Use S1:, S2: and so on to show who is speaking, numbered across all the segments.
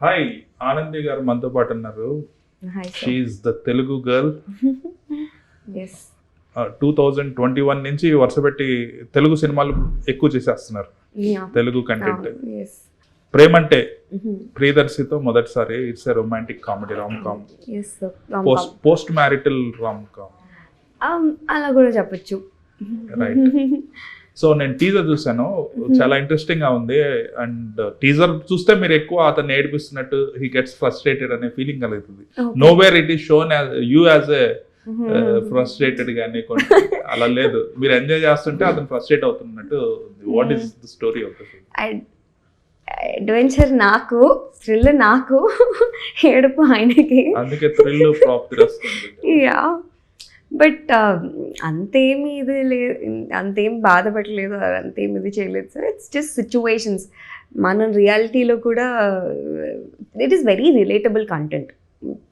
S1: Hi, Anandi గారు మనతో పాటు ఉన్నారు.
S2: Hi, sir.
S1: She is the Telugu girl.
S2: Yes.
S1: 2021 నుంచి వరుసపెట్టి తెలుగు సినిమాలు ఎక్కువ చేసేస్తున్నారు.
S2: Yeah.
S1: Telugu content.
S2: Yes.
S1: Premante ప్రియదర్శితో మొదటిసారి it's a romantic comedy rom com,
S2: Yes, sir. Rom-com.
S1: Post marital rom com,
S2: అలా కూడా చెప్పొచ్చు.
S1: రైట్? సో నేను టీజర్ చూసాను, చాలా ఇంట్రెస్టింగ్ గా ఉంది. అండ్ టీజర్ చూస్తే మీరు ఎక్కువ అతన్ని ఏడిపిస్తున్నట్టు, హీ గెట్స్ ఫ్రస్ట్రేటెడ్ అనే ఫీలింగ్ కలుగుతుంది. Know where it is shown you as a frustrated గానీ కొన్ని అలా లేదు, మీరు ఎంజాయ్ చేస్తుంటే అతను ఫ్రస్ట్రేట్ అవుతున్నట్టు. What is the story of the film?
S2: Adventure నాకు, థ్రిల్ నాకు, ఏడుపు ఆయనకి.
S1: అందుకే థ్రిల్ ప్రాపర్ వస్తుంది.
S2: యా, బట్ అంతేమి ఇది లేదు, అంతేం బాధపడలేదు, అంతేం ఇది చేయలేదు సార్. It's just situations. మనం రియాలిటీలో కూడా it is very relatable content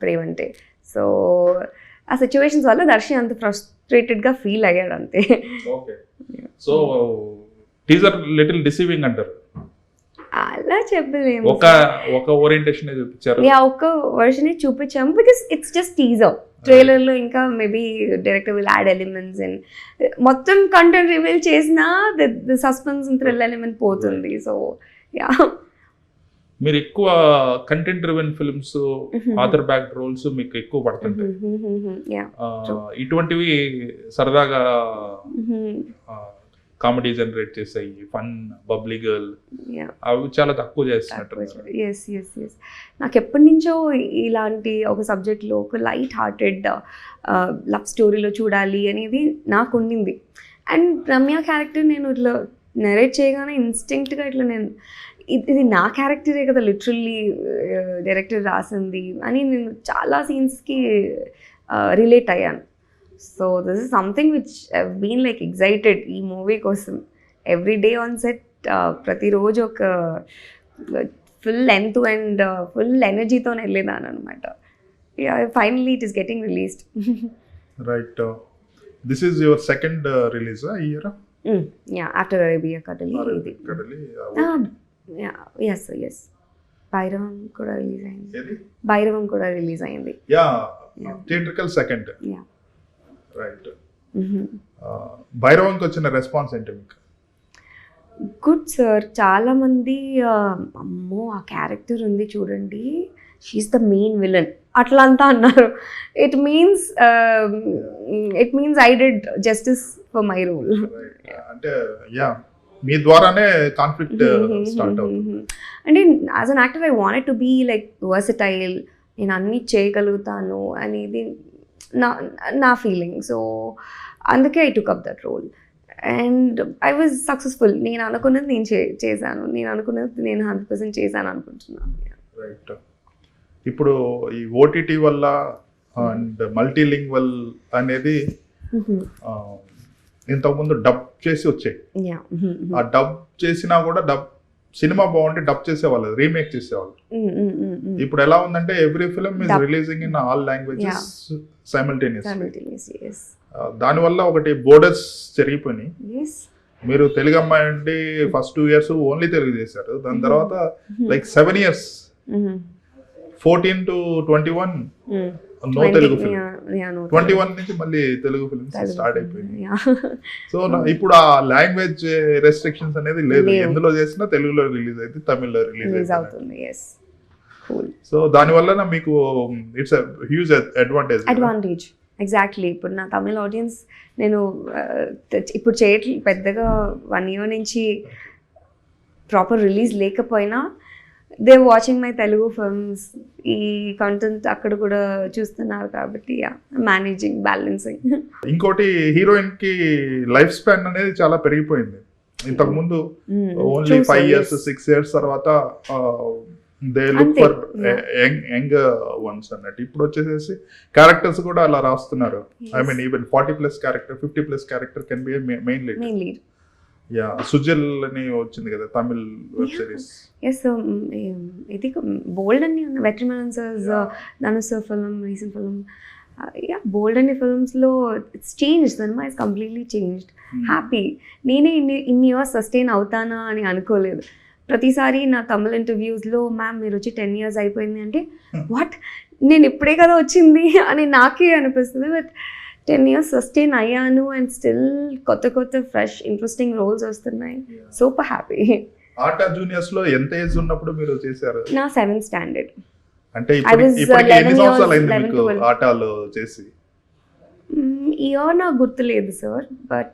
S2: Premante. So ఆ సిచ్యువేషన్స్ వల్ల దర్శి అంత ఫ్రస్ట్రేటెడ్గా ఫీల్ అయ్యాడు అంతే.
S1: Okay, so teaser little deceiving అంటారు.
S2: అలా చెప్పలేము.
S1: ఒక ఓరియంటేషన్ చూపించారు.
S2: యా, ఒక్క వర్షన్ చూపించాము బికాస్ ఇట్స్ జస్ట్ టీజర్. ట్రైలర్లో ఇంకా maybe director will add elements and మొత్తం కంటెంట్ రివీల్ చేసినా the suspense and thrill element పోతుంది. సో యా,
S1: మీరు ఎక్కువ content driven films, author back roles మీకు ఎక్కువ పడుతుంటాయి. ఇటువంటివి సరదాగా కామెడీ జనరేట్ చేసాయి, ఫన్, బబ్లీ గర్ల్, అవి చాలా తక్కువ చేస్తున్నట్టు.
S2: ఎస్ ఎస్ ఎస్, నాకు ఎప్పటి నుంచో ఇలాంటి ఒక సబ్జెక్ట్లో ఒక లైట్ హార్టెడ్ లవ్ స్టోరీలో చూడాలి అనేది నాకు ఉండింది. అండ్ రమ్య క్యారెక్టర్ నేను ఇట్లా నెరేట్ చేయగానే ఇన్స్టింక్ట్గా ఇట్లా నేను ఇది నా క్యారెక్టరే కదా లిటరల్లీ డైరెక్టర్ రాసింది అని నేను చాలా సీన్స్కి రిలేట్ అయ్యాను. So this is something which I've been like excited ఈ మూవీ కోసం. ఎవ్రీ డే ఆన్ సెట్ ప్రతిరోజు ఒక ఫుల్ లెంత్ అండ్ ఫుల్ ఎనర్జీతో వెళ్ళేదాను అనమాట. Finally it is getting released.
S1: Right, this is your second release ఈ year?
S2: Yeah, after Arabia Kadali ఇది. Yes yes, Bhairavam కూడా రిలీజ్ అయింది. భైరవం కూడా రిలీజ్ అయింది.
S1: Yeah, theatrical second.
S2: Yeah,
S1: right. భైరవంకి వచ్చిన రెస్పాన్స్ ఏంటి మీకు?
S2: Good sir. చాలామంది అమ్మో ఆ క్యారెక్టర్ ఉంది చూడండి, షీఈస్ ద మెయిన్ విలన్ అట్లా అంతా అన్నారు. It means I did justice for my role.
S1: అంటే యా, మీ ద్వారానే కాన్ఫ్లిక్ట్ స్టార్ట్ అవుతుంది.
S2: అంటే as an actor I wanted to be like versatile, నేను అన్నీ చేయగలుగుతాను అనేది నా ఫీలింగ్. సో అందుకే I took up that role and I was successful. నేను అనుకున్నది నేను చేశాను, నేను అనుకున్నది నేను 100% చేశాను అనుకుంటున్నాను.
S1: రైట్. ఇప్పుడు ఈ ఓటీటీ వల్ల అండ్ మల్టీలింగ్వల్ అనేది ఇంతకుముందు డబ్ చేసి వచ్చాయి. ఆ డబ్ చేసినా కూడా సినిమా బాగుంటే డబ్ చేసేవాళ్ళు, రీమేక్ చేసేవాళ్ళు. ఇప్పుడు ఎలా ఉందంటే every film is releasing in all languages simultaneously. దానివల్ల ఒకటి బోర్డర్స్ జరిగిపోయినాయి. మీరు తెలుగు అమ్మాయి అంటే ఫస్ట్ 2 years ఓన్లీ తెలుగు చేశారు, దాని తర్వాత like 7 years 14 to 21 no Telugu film. 21 నుంచి మళ్ళీ తెలుగు ఫిల్మ్స్ స్టార్ట్ అయిపోయింది. సో ఇప్పుడు ఆ లాంగ్వేజ్ రెస్ట్రిక్షన్స్ అనేది లేదు, ఎందులో చేసినా తెలుగులో రిలీజ్ అయితే తమిళ్లో రిలీజ్ అవుతుంది. సో దానివల్ల మీకు ఇట్స్ హ్యూజ్
S2: అడ్వాంటేజ్. ఎగ్జాక్ట్లీ. ఇప్పుడు నా తమిళ ఆడియన్స్ నేను ఇప్పుడు చేయట్లేదు పెద్దగా, 1 year నుంచి ప్రాపర్ రిలీజ్ లేకపోయినా they watching my Telugu films. ఈ కంటెంట్ అక్కడ కూడా చూస్తున్నారు కాబట్టి మేనేజింగ్, బ్యాలెన్సింగ్.
S1: ఇంకోటి, హీరోయిన్ కి లైఫ్ స్పాన్ అనేది చాలా పెరిగిపోయింది. ఇంతకు ముందు ఓన్లీ 5 years 6 years తర్వాత they look for young ones అన్నట్టు. ఇప్పుడు వచ్చేసేసి క్యారెక్టర్స్ కూడా అలా రాస్తున్నారు. I mean even 40+ character, 50+ character can be main lead. Yeah, Sujal అని వచ్చింది కదా తమిళ్ వెబ్ సిరీస్.
S2: ఎస్, ఇది బోల్డ్ అని ఉన్న veteran sirs Dhanush film, recent film. Yeah, bold అనే ఫిల్మ్స్లో it's change, cinema is completely changed. Happy. నేనే ఇన్ని ఇయర్స్ సస్టైన్ అవుతానా అని అనుకోలేదు. ప్రతిసారి నా తమిళ ఇంటర్వ్యూస్లో మ్యామ్ మీరు వచ్చి 10 years అయిపోయింది అంటే వాట్ నేను ఇప్పుడే కదా వచ్చింది అని నాకే అనిపిస్తుంది. బట్ 10 years సస్టైన్ అయ్యాను అండ్ స్టిల్ కొత్త కొత్త ఫ్రెష్ ఇంట్రెస్టింగ్ రోల్స్ వస్తున్నాయి. Super happy.
S1: ఆటా జూనియర్స్ లో ఎంత ఏజ్ ఉన్నప్పుడు మీరు చేశారు?
S2: నా 7th standard.
S1: అంటే ఇప్పటికి ఎన్ని సంవత్సరాలు అయింది మీకు ఆటాలో చేసి?
S2: ఇయర్ నాకు గుర్తులేదు సార్, బట్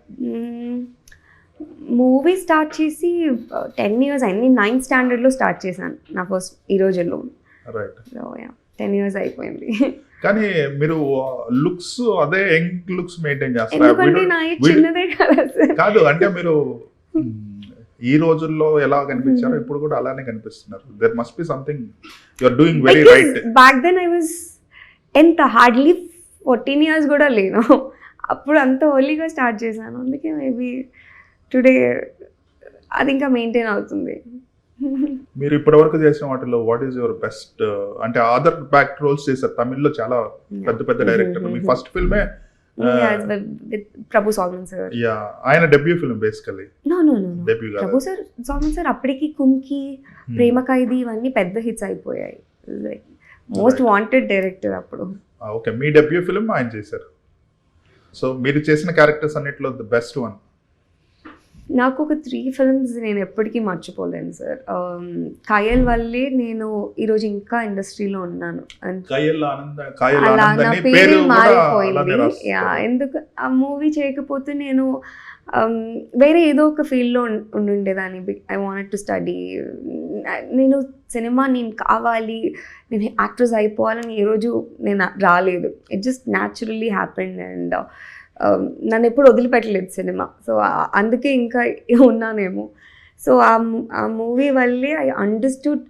S2: మూవీ స్టార్ట్ చేసి 10 years అయింది. 9th standardలో స్టార్ట్ చేశాను నా ఫస్ట్ ఈ రోజుల్లో.
S1: రైట్.
S2: 10 years అయిపోయింది.
S1: కానీ మీరు లుక్స్ అదే యంగ్ లుక్స్ మెయింటైన్
S2: ఎందుకంటే నా ఏజ్ చిన్నదే కదా సార్.
S1: కాదు అంటే మీరు ఈ రోజుల్లో ఎలా కనిపించారో ఇప్పుడు కూడా అలానే కనిపిస్తున్నారు. There must be something you are doing very right.
S2: Back then I was ఎంత హార్డ్లీ 14 years కూడా లేను. అప్పుడు అంత ఎర్లీగా స్టార్ట్ చేశాను. అందుకే మేబీ టుడే అది ఇంకా మెయింటైన్ అవుతుంది.
S1: మీరు ఇప్పటి వరకు చేసిన వాటిలో వాట్ ఈస్ యువర్ బెస్ట్? అంటే అదర్ బ్యాక్ రోల్స్ చేశారు తమిళ్లో చాలా పెద్ద పెద్ద డైరెక్టర్. మీ ఫస్ట్ ఫిల్మే
S2: ప్రభు సాల్మన్ సార్.
S1: యా, ఆయన debut film basically.
S2: No
S1: debut కాదు.
S2: ప్రభు సార్ సాల్మన్ సార్ అప్పటికి కుంకి, ప్రేమ ఖైదీ ఇవన్నీ పెద్ద హిట్స్ అయిపోయాయి. లైక్ మోస్ట్ వాంటెడ్ డైరెక్టర్ అప్పుడు.
S1: ఓకే, మీ డెబ్యూ ఫిల్మ్ ఆయన చేశారు. సో మీరు చేసిన క్యారెక్టర్స్ అన్నిట్లో ది బెస్ట్ వన్?
S2: నాకు ఒక 3 films నేను ఎప్పటికీ మర్చిపోలేను సార్. కయల్ వల్లే నేను ఈరోజు ఇంకా ఇండస్ట్రీలో ఉన్నాను. అలా నా పేరు మారిపోయింది. ఎందుకు ఆ మూవీ చేయకపోతే నేను వేరే ఏదో ఒక ఫీల్డ్లో ఉండుండేదాన్ని. I wanted to study. నేను సినిమా నేను కావాలి, నేను యాక్ట్రెస్ అయిపోవాలని ఏ రోజు నేను రాలేదు. It just naturally happened and నన్ను ఎప్పుడు వదిలిపెట్టలేదు సినిమా. సో అందుకే ఇంకా ఉన్నానేమో. సో ఆ మూవీ వల్లే I understood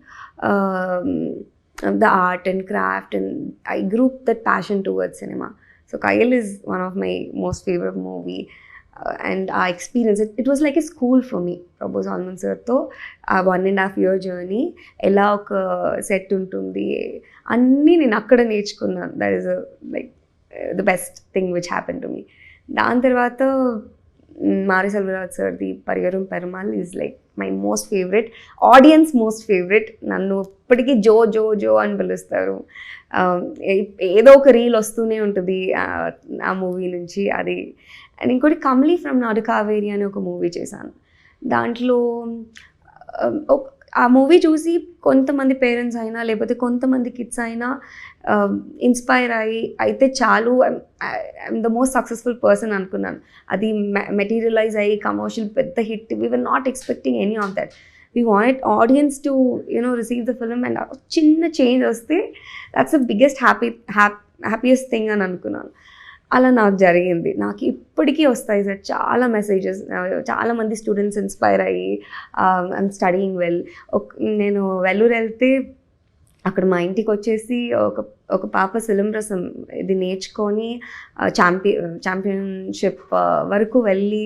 S2: the art and craft and I group that passion towards cinema. So Kayal is one of my most favourite movie. And ఆ experience it was like a school for me. Prabhu salmon సార్తో ఆ 1.5 year journey, ఎలా ఒక set ఉంటుంది అన్నీ నేను అక్కడ నేర్చుకున్నాను. That is like the best thing which happen to me. దాని తర్వాత మారి సెల్వరాజ్ సార్ది Pariyerum Perumal is like my most favourite, audience most favourite. నన్ను ఇప్పటికీ జో జో జో అని పిలుస్తారు. ఏదో ఒక రీల్ వస్తూనే ఉంటుంది ఆ మూవీ నుంచి. అది అండ్ ఇంకోటి కమ్లీ ఫ్రమ్ నాడు కావేరి అని ఒక మూవీ చేశాను. దాంట్లో ఆ మూవీ చూసి కొంతమంది పేరెంట్స్ అయినా లేకపోతే కొంతమంది కిడ్స్ అయినా ఇన్స్పైర్ అయితే చాలు, I'm the most successful person అనుకున్నాను. అది మెటీరియలైజ్ అయ్యి కమర్షియల్ పెద్ద hit. We were not expecting any of that. We wanted audience to receive the film and చిన్న చేంజ్ వస్తే that's the biggest happiest thing అని అనుకున్నాను. అలా నాకు జరిగింది. నాకు ఇప్పటికీ వస్తాయి సార్ చాలా మెసేజెస్. చాలామంది స్టూడెంట్స్ ఇన్స్పైర్ అయ్యి ఐఎమ్ స్టడీయింగ్ వెల్. నేను వెల్లూరు వెళ్తే అక్కడ మా ఇంటికి వచ్చేసి ఒక పాప శిలంరసం ఇది నేర్చుకొని ఛాంపియన్షిప్ వరకు వెళ్ళి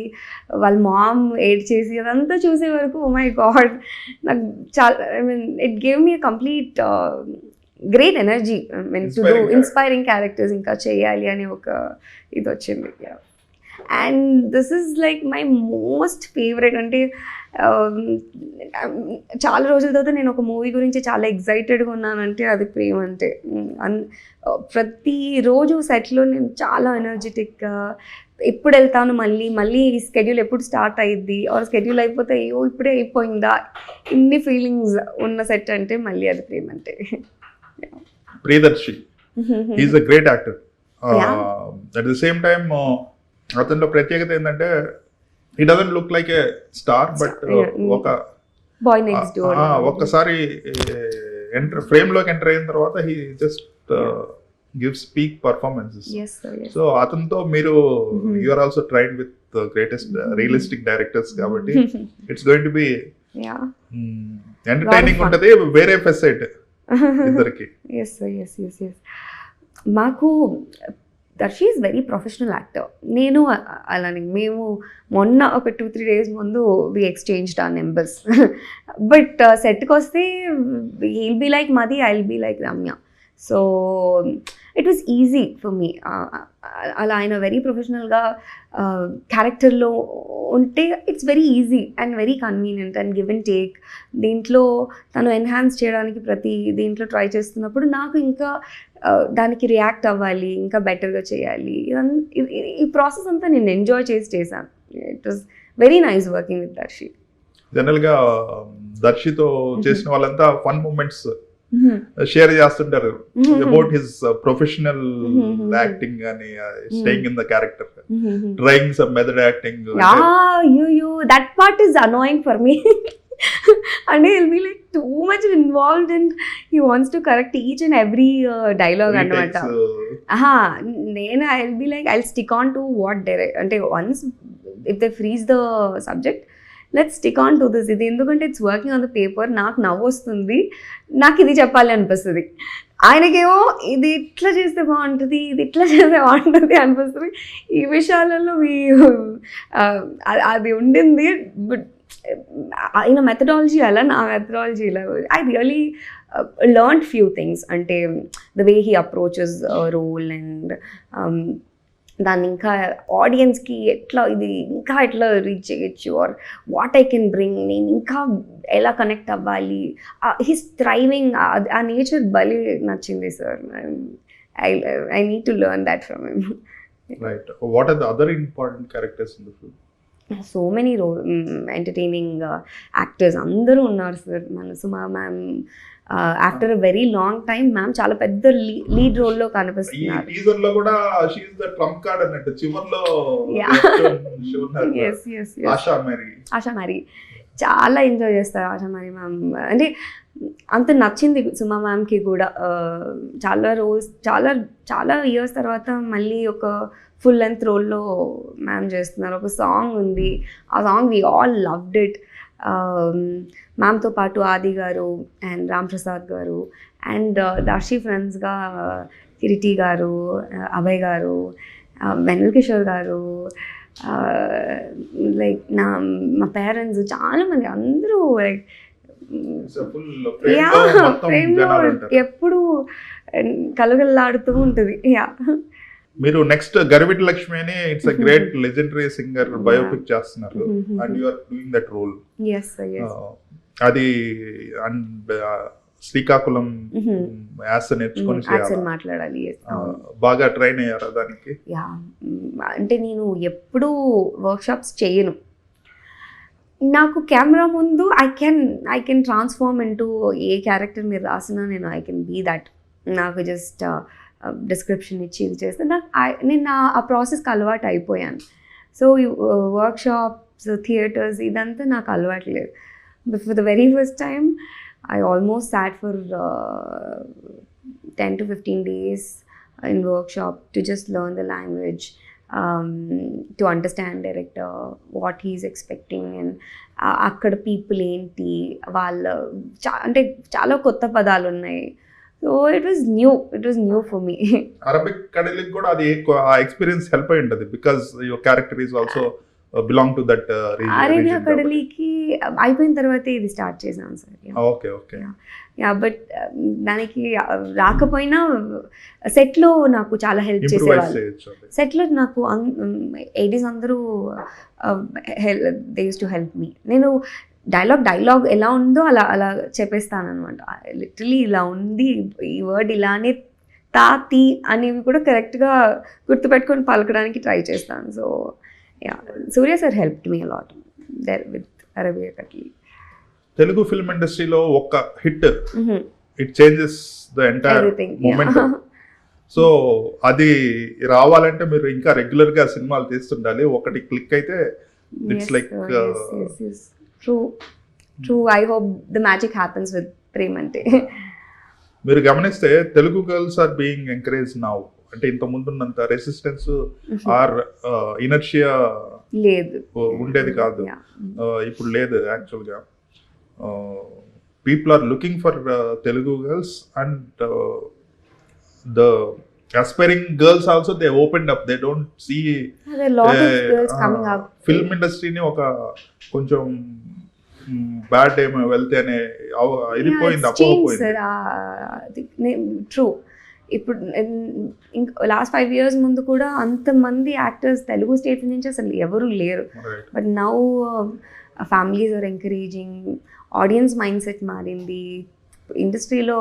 S2: వాళ్ళ మామ్ ఎయిడ్ చేసి అదంతా చూసే వరకు ఓ మై గాడ్, నాకు చాలా I mean it gave me complete great energy. I mean to do inspiring characters ఇంకా చేయాలి అని ఒక ఇది వచ్చింది. And this is like my most favourite. అంటే చాలా రోజుల తర్వాత నేను ఒక మూవీ గురించి చాలా ఎగ్జైటెడ్గా ఉన్నానంటే అది ప్రేమ అంటే. ప్రతిరోజు సెట్లో నేను చాలా ఎనర్జెటిక్గా ఎప్పుడు వెళ్తాను, మళ్ళీ ఈ స్కెడ్యూల్ ఎప్పుడు స్టార్ట్ అయ్యిద్ది, ఆర్ స్కెడ్యూల్ అయిపోతే అయ్యో ఇప్పుడే అయిపోయిందా, ఇన్ని ఫీలింగ్స్ ఉన్న సెట్ అంటే మళ్ళీ అది ప్రేమ అంటే.
S1: Priyadarshi is a great actor. At the same time అతనిలో ప్రత్యేకత ఏంటంటే he doesn't look like a star, but ఒక
S2: బాయ్ నెక్స్ట్ డోర్
S1: ఒక్కసారి ఫ్రేమ్ లోకి ఎంటర్ అయిన తర్వాత he just gives peak performances. So అతనితో మీరు you are also tried with greatest realistic directors కాబట్టి it's going to be entertaining ఉంటుంది, వేరే ఫెసైట్ ఇద్దరికి.
S2: మాకు Darshi is very professional actor. నేను అలానే మేము మొన్న ఒక 2-3 days ముందు వి ఎక్స్చేంజ్డ్ ఆ నెంబర్స్. బట్ సెట్కి వస్తే he'll be like Madhi, I will be like Ramya. So it was easy for me. అలా ఆయన వెరీ ప్రొఫెషనల్గా క్యారెక్టర్లో ఉంటే it's very easy and very convenient and give and take. దీంట్లో తను ఎన్హాన్స్ చేయడానికి ప్రతి దీంట్లో ట్రై చేస్తున్నప్పుడు నాకు ఇంకా దానికి రియాక్ట్ అవ్వాలి, ఇంకా బెటర్గా చేయాలి. ఈ ప్రాసెస్ అంతా నేను ఎంజాయ్ చేశాను. It was very nice working with Darshi.
S1: జనరల్గా దర్శితో చేసిన వాళ్ళంతా ఫన్ మూమెంట్స్ షేర్ చేస్తుంటారు అబౌట్ హిస్ ప్రొఫెషనల్ యాక్టింగ్ అని, staying in the character, trying some method acting.
S2: That part is annoying for me. అంటే he'll be like too much involved and he wants to correct each and every dialogue అన్నమాట. నేను I'll be like I'll stick on to what అంటే once if they freeze the subject, let's stick on to this. ఇది ఎందుకంటే it's working on the paper, నాకు నవ్వు వస్తుంది, నాకు ఇది చెప్పాలి అనిపిస్తుంది. ఆయనకేమో ఇది ఇట్లా చేస్తే బాగుంటుంది, ఇది ఇట్లా చేస్తే బాగుంటుంది అనిపిస్తుంది. ఈ విషయాలలో అది ఉండింది. బట్ ఆయన మెథడాలజీ అలా, నా మెథడాలజీ ఇలా. I really learn few things. అంటే the way he approaches role and దాన్ని ఇంకా ఆడియన్స్కి ఎట్లా ఇది ఇంకా ఎట్లా రీచ్ చేయొచ్చు, or what I can bring, నేను ఇంకా ఎలా కనెక్ట్ అవ్వాలి, హిస్ థ్రైవింగ్, ఆ నేచర్ భలే నచ్చింది sir. I need to learn that from him.
S1: Right. What are the other important characters in the film?
S2: So many entertaining actors అందరూ ఉన్నారు sir. మన Suma ma'am after a very long time ma'am చాలా పెద్ద lead role లో కనిపిస్తున్నారు.
S1: Teaser లో కూడా she is the trump card అన్నట్టు చివర్లో
S2: ఆశా మరి చాలా ఎంజాయ్ చేస్తారు ఆశా మరి మ్యామ్. అంటే అంత నచ్చింది సుమా మ్యామ్కి కూడా. చాలా రోల్స్, చాలా ఇయర్స్ తర్వాత మళ్ళీ ఒక ఫుల్ లెంత్ రోల్లో మ్యామ్ చేస్తున్నారు. ఒక సాంగ్ ఉంది, ఆ song we all loved it. మ్యామ్తో పాటు ఆది గారు అండ్ రామ్ ప్రసాద్ గారు అండ్ దర్శి ఫ్రెండ్స్గా కిరీటి గారు, అభయ్ గారు, వెన్నెల కిషోర్ గారు, లైక్ మా పేరెంట్స్, చాలామంది అందరూ లైక్ ప్రేమలో ఎప్పుడు కలగల్లాడుతూ ఉంటుంది.
S1: మీరు నెక్స్ట్ గరివిటి లక్ష్మి అని it's a great legendary singer biopic చేస్తున్నారు and you are doing that role. అది అండ్ శ్రీకాకుళం యాస నేర్చుకొని
S2: మాట్లాడాలి.
S1: బాగా ట్రైన్ అయ్యారా దానికి?
S2: అంటే నేను ఎప్పుడూ వర్క్షాప్స్ చేయను. నాకు కెమెరా ముందు I can transform into A character మీరు రాసినా నేను ఐ కెన్ బీ దట్. నాకు జస్ట్ డిస్క్రిప్షన్ ఇచ్చి ఇది చేస్తే నేను ఆ ప్రాసెస్కి అలవాటు అయిపోయాను. సో వర్క్షాప్స్, థియేటర్స్ ఇదంతా నాకు అలవాటు లేదు. But for the very first time I almost sat for 10 to 15 days in workshop to just learn the language, to understand director, what he's expecting, and అక్కడ పీపుల్ ఏంటి, వాళ్ళ అంటే చాలా కొత్త పదాలు ఉన్నాయి. So it was new for me.
S1: Arabic కడలికి కూడా అది ఎక్స్పీరియన్స్ హెల్ప్ అయి ఉంటుంది because your character is also belong to that
S2: Arabia కడలికి అయిపోయిన తర్వాత ఇది స్టార్ట్ చేసాం సార్.
S1: Okay okay.
S2: బట్ దానికి రాకపోయినా సెట్లో నాకు చాలా హెల్ప్ చేసేవాళ్ళు. సెట్లో నాకు ఏడీస్ అందరూ they use to help me. నేను డైలాగ్ ఎలా ఉందో అలా చెప్పేస్తాను అనమాట. లిటరలీ ఇలా ఉంది, ఈ వర్డ్ ఇలానే తాతి అనేవి కూడా కరెక్ట్గా గుర్తుపెట్టుకొని పలకడానికి ట్రై చేస్తాను. So Surya sir helped me a lot there with Arabia Kadali.
S1: Telugu film ఇండస్ట్రీలో ఒక్క hit it changes the entire moment. So అది రావాలంటే మీరు ఇంకా రెగ్యులర్ గా సినిమాలు తీస్తుండాలి. ఒకటి క్లిక్ అయితే it's like
S2: true. I hope the magic happens with Premante.
S1: మీరు గమనిస్తే Telugu girls are being encourage now. అంటే ఇంత ముందున్నంత రెసిస్టెన్స్ ఆర్ ఇనర్షియా
S2: లేదు,
S1: ఉండేది కాదు. ఇప్పుడు లేదు. యాక్చువల్గా people are looking for Telugu girls and the aspiring girls also they opened up. They don't see
S2: there are a lot of girls coming up.
S1: Film industry ni oka koncham bad ఏమో వెళ్తే అనే ఇది పోయింది, అపోహపోయింది.
S2: ట్రూ. ఇప్పుడు last 5 years ముందు కూడా అంతమంది actors Telugu states నుంచి అసలు ఎవరు లేరు. But now families are encouraging, audience mind set మారింది, ఇండస్ట్రీలో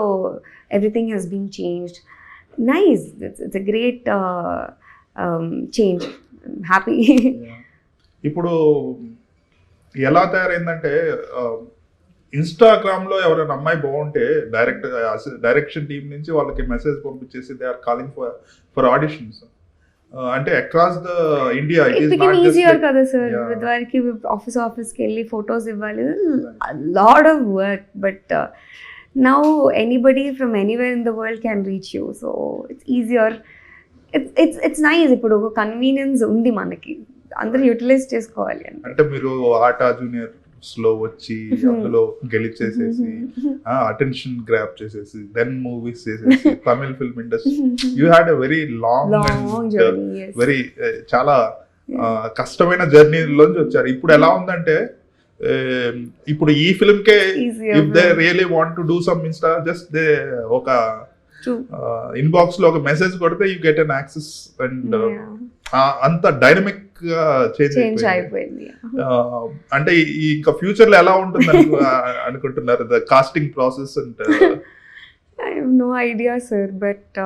S2: everything has been changed. Nice, it's a great change. Happy.
S1: ఇప్పుడు ఎలా తయారైందంటే ఇన్స్టాగ్రామ్లో ఎవరైనా అమ్మాయి బాగుంటే డైరెక్షన్ టీం నుంచి వాళ్ళకి మెసేజ్ పంపించేసి they are calling for auditions. అంటే across the India
S2: it become easier కదా సార్. వారికి ఆఫీస్కి వెళ్ళి ఫొటోస్ ఇవ్వాలి, lot of work. But now anybody from anywhere in the world can reach you, so it's easier. It's nice. ఇప్పుడు ఒక convenience ఉంది మనకి, అందరూ యూటిలైజ్ చేసుకోవాలి.
S1: అంటే మీరు ఆట జూనియర్ లో వచ్చి అందులో గెలిచేసేసి అటెన్షన్ గ్రాప్ చేసేసి దెన్ మూవీస్ చేసేసి Tamil film industry you had a very long very చాలా కష్టమైన జర్నీలోంచి వచ్చారు. ఇప్పుడు ఎలా ఉందంటే ఇప్పుడు ఈ ఫిల్మ్ కే if they really want to do some insta just they ఒక ఇన్బాక్స్ లో ఒక మెసేజ్ కొడితే you get an access and అంత డైనమిక్ గా చేంజ్ అయిపోయింది. అంటే ఇంకా ఫ్యూచర్ లో ఎలా ఉంటుంది అనుకుంటున్నారు the casting process? And
S2: I have no idea sir, but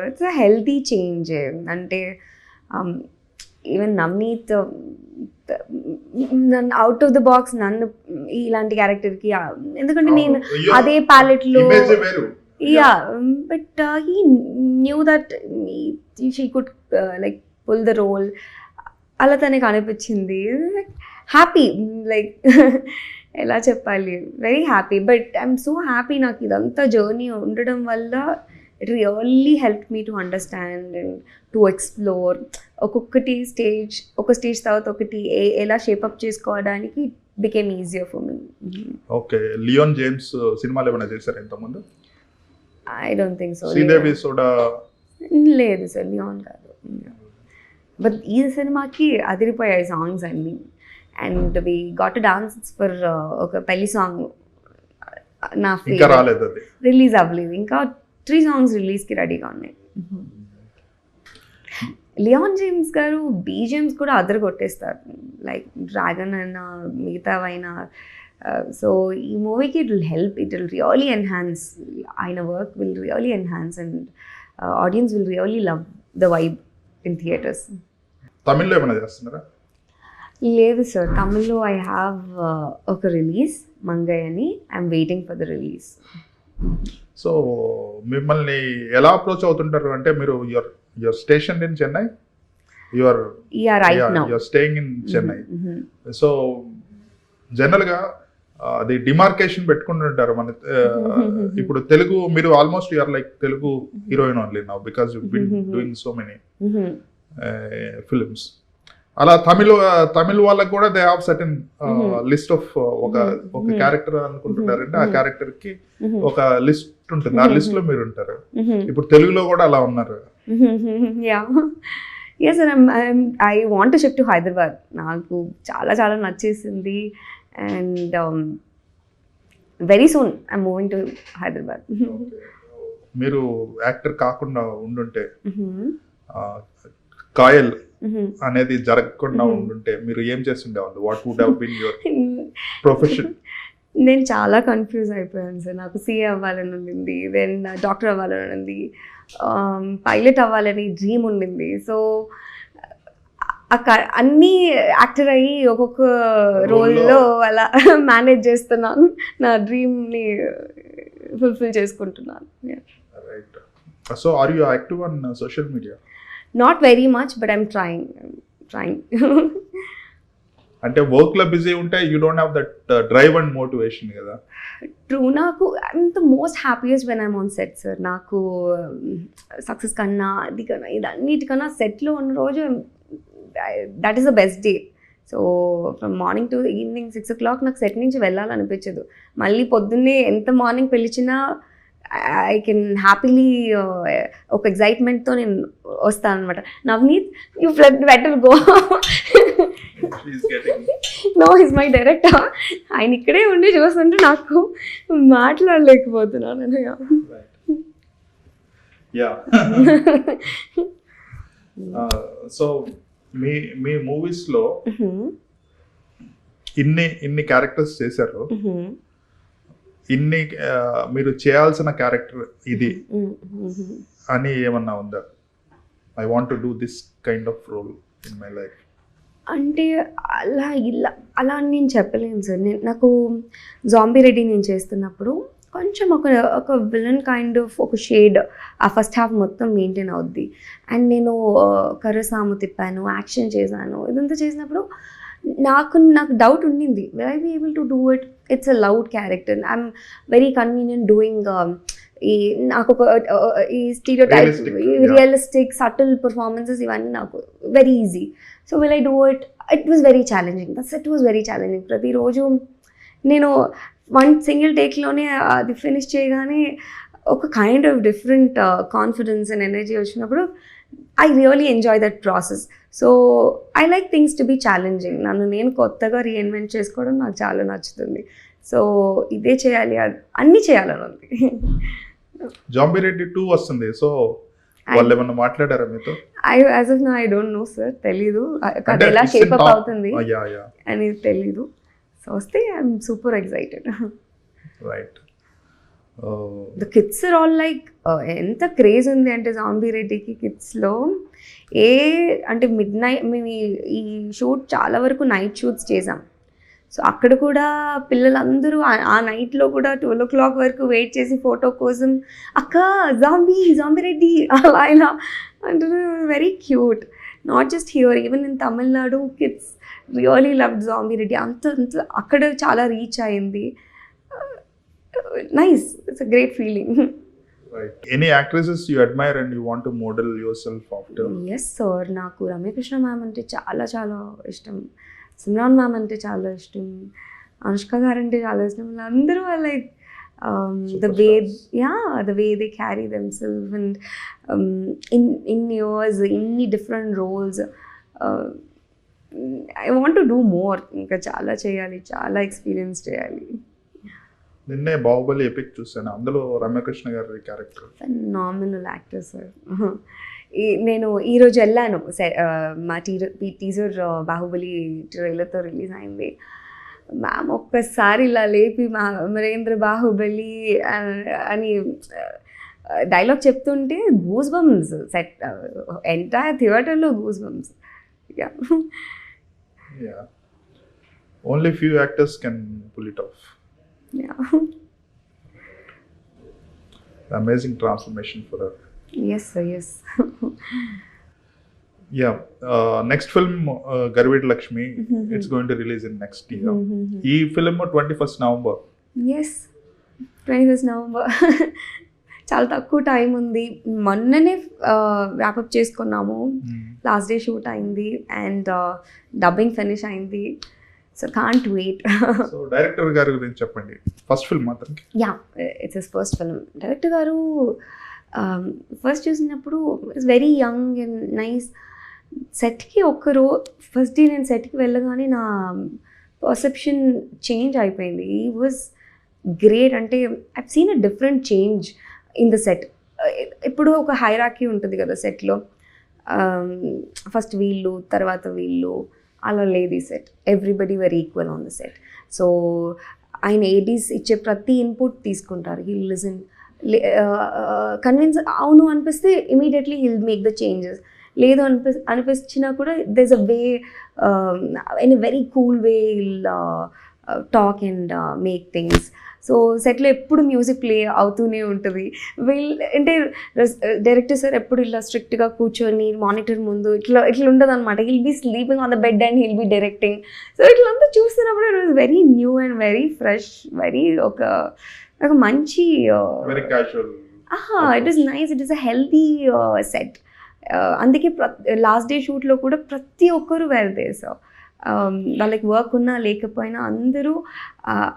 S2: it's a healthy change. అంటే ఈవెన్ నమ్నీత్ నన్ను అవుట్ ఆఫ్ ద బాక్స్ నన్ను ఇలాంటి క్యారెక్టర్కి, ఎందుకంటే నేను అదే ప్యాలెట్ లో but he knew that she could like pull the role. అలా తనకి అనిపించింది. హ్యాపీ, లైక్ ఎలా చెప్పాలి, very happy. But I'm so happy. నాకు ఇదంతా జర్నీ ఉండడం వల్ల it really help me to understand and to explore. ఒక స్టేజ్ తర్వాత ఒకటి ఎలా షేపప్ చేసుకోవడానికి became easier for me.
S1: Okay, Leon James సినిమాలు ఏమైనా చేశారు ఇంతకుముందు?
S2: I don't think so.
S1: Sridevi Soda
S2: లేదు సార్, లియోన్ కాదు. బట్ ఈ సినిమాకి అదిరిపోయాయి సాంగ్స్ అన్నీ. And we got dance for ఒక పెళ్లి సాంగ్. నా రిలీజ్ అవ్వలేదు ఇంకా. 3 songs రిలీజ్కి రెడీగా ఉన్నాయి. లియోన్ జేమ్స్ గారు బీజిఎమ్స్ కూడా అదరు కొట్టేస్తారు, లైక్ డ్రాగన్ అయినా మిగతావైనా. సో ఈ మూవీకి it will help, it will really enhance, ఆయన work will really enhance and audience will really love the vibe in theatres.
S1: తమిళ్లో ఏమైనా చేస్తున్నారా?
S2: లేదు సార్, తమిళ్లో ఐ హ్యావ్ ఒక రిలీజ్ మంగై అని. I'm waiting for the release.
S1: So మిమ్మల్ని ఎలా అప్రోచ్ అవుతుంటారు అంటే మీరు your station in Chennai, your staying in Chennai. So జనరల్గా అది డిమార్కేషన్ పెట్టుకుంటుంటారు మన. ఇప్పుడు తెలుగు మీరు almost you're like Telugu heroine only now because you been doing so many films. అలా తమిళ వాళ్ళకి కూడా they have certain list of ఒక క్యారెక్టర్ అనుకుంటున్నారంటే ఆ క్యారెక్టర్ కి ఒక లిస్ట్ ఉంటుంది, ఆ లిస్ట్ లో మీరు ఉంటారు. ఇప్పుడు తెలుగులో కూడా అలా ఉన్నారు.
S2: yes sir, I want to shift to Hyderabad. నాకు చాలా చాలా నచ్చేసింది. And very soon I'm moving to Hyderabad.
S1: మీరు యాక్టర్ కాకుండా ఉండుంటే, కాయల్ అనేది జరగకుండా ఉండుంటే మీరు ఏం చేస్తుండేవాళ్ళు? What would have been your profession?
S2: నేను చాలా కన్ఫ్యూజ్ అయిపోయాను సార్. నాకు సిఏ అవ్వాలని ఉండింది, దెన్ డాక్టర్ అవ్వాలని ఉండింది, పైలట్ అవ్వాలని డ్రీమ్ ఉండింది. సో అన్నీ యాక్టర్ అయ్యి ఒక్కొక్క రోల్లో అలా మేనేజ్ చేస్తున్నాను, నా డ్రీమ్ని ఫుల్ఫిల్ చేసుకుంటున్నాను.
S1: So are you active on social media?
S2: Not very much, but I'm trying.
S1: అంటే వర్క్ లో బిజీ ఉంటే you don't have that drive and motivation కదా?
S2: ట్రూ. నాకు I'm the most happiest when I'm on set sir. నాకు success కన్నా అది కన్నా ఇదన్నిటికన్నా సెట్లో ఉన్న రోజు that is the best day. So from morning to evening 6 o'clock నాకు సెట్ నుంచి వెళ్ళాలనిపించదు. మళ్ళీ పొద్దున్నే ఎంత మార్నింగ్ పిలిచినా ఐ కెన్ హ్యాపీలీ ఒక ఎగ్జైట్మెంట్తో నేను వస్తాను అనమాట. Navneet you better go. No is my director. ఆయన ఇక్కడే ఉండి చూస్తుంటే నాకు మాట్లాడలేకపోతున్నాను.
S1: సో మీ మూవీస్ లో ఇన్ని క్యారెక్టర్స్ చేశారు, ఇన్ని మీరు చేయాల్సిన క్యారెక్టర్ ఇది అని ఏమన్నా ఉందా? I want to do this kind of role in my life
S2: అంటే అలా అని నేను చెప్పలేను సార్. నాకు జాంబీ రెడ్డి నేను చేస్తున్నప్పుడు కొంచెం ఒక విలన్ కైండ్ ఆఫ్ ఒక షేడ్ ఆ ఫస్ట్ హాఫ్ మొత్తం మెయింటైన్ అవుద్ది. అండ్ నేను కర్రసాము తిప్పాను, యాక్షన్ చేశాను, ఇదంతా చేసినప్పుడు నాకు డౌట్ ఉండింది, will I be able to do it? It's a loud character, I'm very convenient doing ఈ నాకు ఒక ఈ స్టీరియోటైప్ రియలిస్టిక్ సటిల్ పర్ఫార్మెన్సెస్ ఇవన్నీ నాకు very easy. So will I do it? It was very challenging. It was very challenging. ప్రతిరోజు నేను one single టేక్లోనే అది ఫినిష్ చేయగానే ఒక kind of different confidence and energy వచ్చినప్పుడు I really enjoy that process. So I like things to be challenging. నన్ను నేను కొత్తగా రీఇన్వెంట్ చేసుకోవడం నాకు చాలా నచ్చుతుంది. సో ఇదే చేయాలి, అన్నీ చేయాలని ఉంది.
S1: జాంబీ రెడ్డి 2 వస్తుంది, సో వాళ్ళు ఏమన్నా మాట్లాడారా మీతో?
S2: As of now I don't know sir, తెలీదు కథ ఎలా షేప్ అప్ అవుతుంది అనేది తెలీదు. సో వస్తే I'm super excited.
S1: Right.
S2: The kids are all like ఎంత క్రేజ్ ఉంది అంటే జాంబీ రెడ్డికి కిడ్స్లో అంటే మిడ్ నైట్ మేము ఈ షూట్ చాలా వరకు నైట్ షూట్స్ చేసాం. సో అక్కడ కూడా పిల్లలందరూ ఆ నైట్లో కూడా 12 o'clock వరకు వెయిట్ చేసి ఫోటో కోసం అక్క జాంబీ రెడ్డి అలా ఇలా అంటే very cute. Not just hear, even in Tamil Nadu kids really love zombie Reddy. అంత అక్కడ చాలా రీచ్ అయింది. Nice, it's a great feeling.
S1: Right. Any actresses you admire and you want to model yourself after?
S2: Yes sir, నాకు Ramyakrishna ma'am అంటే చాలా చాలా ఇష్టం, Simran ma'am అంటే చాలా ఇష్టం, అనుష్క గారు అంటే చాలా ఇష్టం. అందరూ like the way they carry themselves and in years, ఇన్ని different roles. I want to do more. ఇంకా చాలా చేయాలి, చాలా ఎక్స్పీరియన్స్ చేయాలి.
S1: నిన్నే బాహుబలి ఎపిక్ చూసాను, అందులో రమ్యకృష్ణ గారి క్యారెక్టర్
S2: ఫెనామినల్ యాక్టర్ సార్. నేను ఈరోజు వెళ్ళాను, మా టీజర్ బాహుబలి ట్రైలర్తో రిలీజ్ అయింది. మ్యామ్ ఒక్కసారి ఇలా లేపి మా అమరేంద్ర బాహుబలి అని డైలాగ్ చెప్తుంటే గూస్ బంప్స్, సెట్ ఎంటైర్ థియేటర్లో goose bumps.
S1: Only few actors can pull it off.
S2: Yeah.
S1: Amazing transformation for her.
S2: Yes sir, yes.
S1: Yeah. Next film, Garvedi Lakshmi, it's going to release in next year. Ee film 21st November.
S2: Yes, 21st November. చాలా తక్కువ time ఉంది. మొన్ననే wrap up చేసుకున్నాము. Last day shoot అయింది and dubbing finish అయింది. So can't wait.
S1: So director గారి గురించి చెప్పండి, ఫస్ట్ ఫిల్మ్ మాత్రం.
S2: Yeah, it's his first film. Director గారు ఫస్ట్ చూసినప్పుడు it's very young and nice. సెట్కి ఫస్ట్ డే నేను సెట్కి వెళ్ళగానే నా పర్సెప్షన్ చేంజ్ అయిపోయింది. He was great. అంటే I've seen a different change in the set. ఇప్పుడు ఒక హైరాకీ ఉంటుంది కదా సెట్లో, ఫస్ట్ వీళ్ళు తర్వాత వీళ్ళు, అలా లేదు ఈ set. Everybody were equal on the set. So ఆయన ఏడీస్ ఇచ్చే ప్రతి ఇన్పుట్ తీసుకుంటారు. హీల్ లిసన్, కన్విన్స్ అవును అనిపిస్తే immediately he'll make the changes. లేదు అనిపించినా కూడా there is a way, in a very cool way he'll talk and make things. So సెట్లో ఎప్పుడు మ్యూజిక్ ప్లే అవుతూనే ఉంటుంది. అంటే డైరెక్టర్ సార్ ఎప్పుడు ఇలా స్ట్రిక్ట్గా కూర్చొని మానిటర్ ముందు ఇట్లా ఉండదు అనమాట. He'll be sleeping on the bed and he'll be directing. So ఇట్లంతా చూస్తున్నప్పుడు it was very new and very fresh, very ఒక మంచి, it is nice, it is a healthy set. అందుకే లాస్ట్ డే షూట్లో కూడా ప్రతి ఒక్కరు వెళ్తే. సో వాళ్ళకి వర్క్ ఉన్నా లేకపోయినా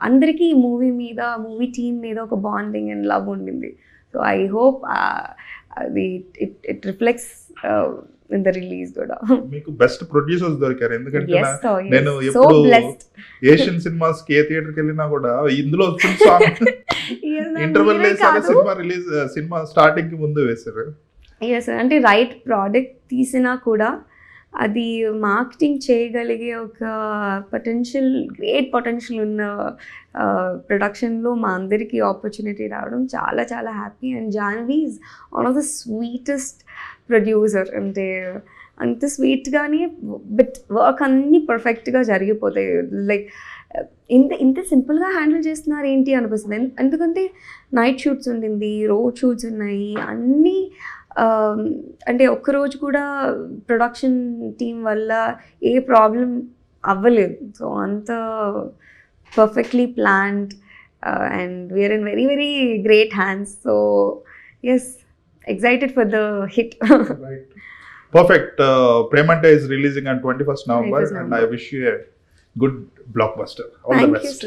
S2: అందరికీ ఈ మూవీ టీమ్ మీద ఒక బాండింగ్ అండ్ లవ్ ఉండింది. సో ఐ హోప్ అది it reflects in the release కూడా.
S1: మీకు బెస్ట్ ప్రొడ్యూసర్స్ దొరికారు, ఎందుకంటే నేను
S2: సో
S1: ఎప్పుడు
S2: బ్లెస్డ్.
S1: ఏషియన్ సినిమాస్ కి ఏ థియేటర్ కి వెళ్ళినా కూడా ఇందులో సాంగ్ ఇంటర్వెల్ సినిమా స్టార్టింగ్ కి ముందు వేశారు.
S2: ఎస్, అంటే రైట్ ప్రోడక్ట్ తీసినా కూడా అది మార్కెటింగ్ చేయగలిగే ఒక గ్రేట్ పొటెన్షియల్ ఉన్న ప్రొడక్షన్లో మా అందరికీ ఆపర్చునిటీ రావడం చాలా చాలా happy. And Jahnavi is one of the sweetest producer. అంటే అంత స్వీట్గానే బట్ వర్క్ అన్నీ పర్ఫెక్ట్గా జరిగిపోతాయి. లైక్ ఇంత సింపుల్గా హ్యాండిల్ చేస్తున్నారు ఏంటి అనిపిస్తుంది. ఎందుకంటే నైట్ షూట్స్ ఉండింది, రోడ్ షూట్స్ ఉన్నాయి, అన్నీ అంటే ఒక్కరోజు కూడా ప్రొడక్షన్ టీం వల్ల ఏ ప్రాబ్లం అవ్వలేదు. సో అంత perfectly planned and we're in very very great hands. So yes, excited for the hit.
S1: Right. Perfect. Premante is releasing on 21st November, and I wish you a good blockbuster. All the best.